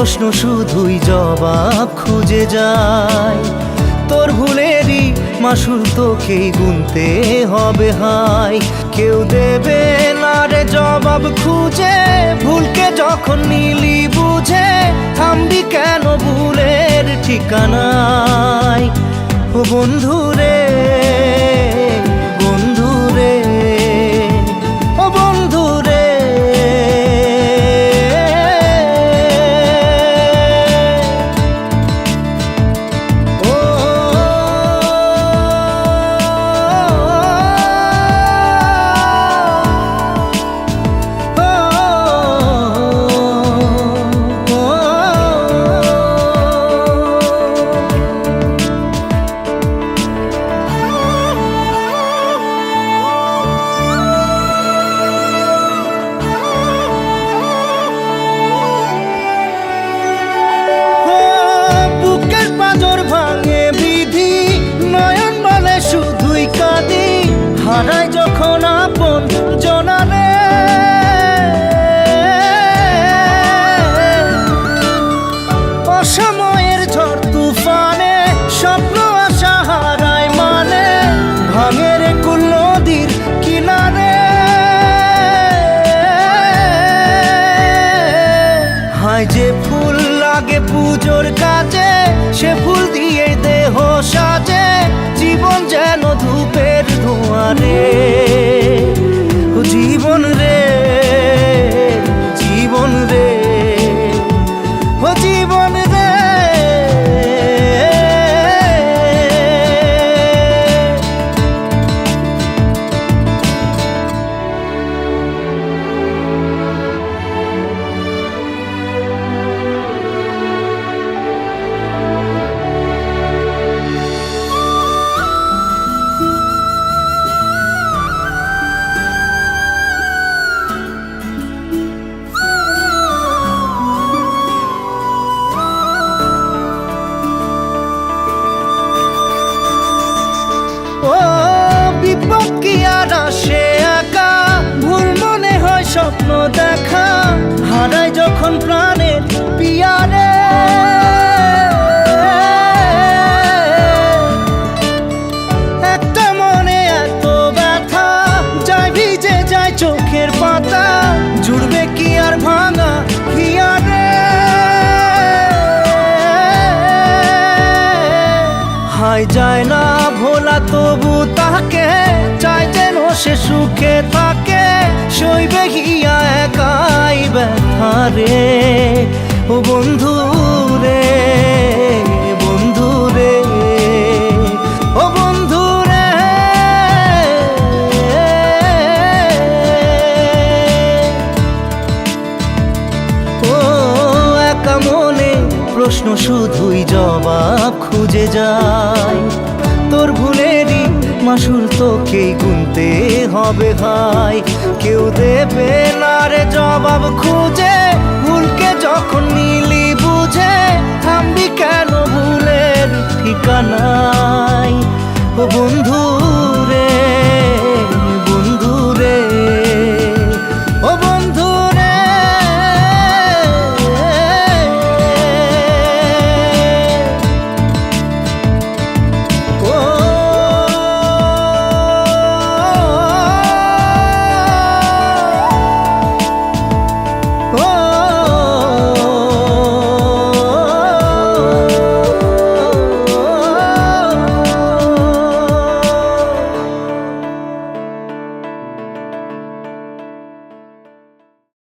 প্রশ্ন শুধুই জবাব খুঁজে যায়। তোর ভুলেরই মাসুল তোকেই গুনতে হবে হায়। কেউ দেবে না রে জবাব খুঁজে, ভুলকে যখন নিলি বুঝে থামবি কেন ভুলের ঠিকানায়। ও বন্ধু রে, বন্ধু রে, ও বন্ধু রে। হারাই যখন আপন জনারে, অসময়ের ঝড় তুফানে স্বপ্ন আশা হারায় মানে, ভাঙের কুল নদীর কিনারে। হায় যে ফুল লাগে পুজোর কাজে, সে ফুল দিয়ে দেহ সাজে, জীবন যেন ধূপের ধোঁয়ারে। ও জীবন রে, জীবন রে, ও জীবন রে। ও বিপদ কি আর আসে একা, ভুল মনে হয় স্বপ্ন দেখা, হারাই যখন প্রাণের পিয়ারে। একটা মনে এত ব্যথা, যায় ভিজে যায় চোখের পাতা, জুড়বে কি আর ভাঙা হিয়ারে। হায় যায় না ভোলা তবু তাকে, চাই যেন সে সুখে থাকে, সইবে হিয়া একাই ব্যথা রে। ও বন্ধু রে, বন্ধু রে, ও বন্ধু রে। ও একা মনে প্রশ্ন শুধুই জবাব খুঁজে যায়। তোর ভুলেরই মাসুল তোকেই গুনতে হবে হায়। কেউ দেবে না রে জবাব খুঁজে, ভুলকে যখন নিলি বুঝে থামবি কেন ভুলের ঠিকানায়। ও বন্ধু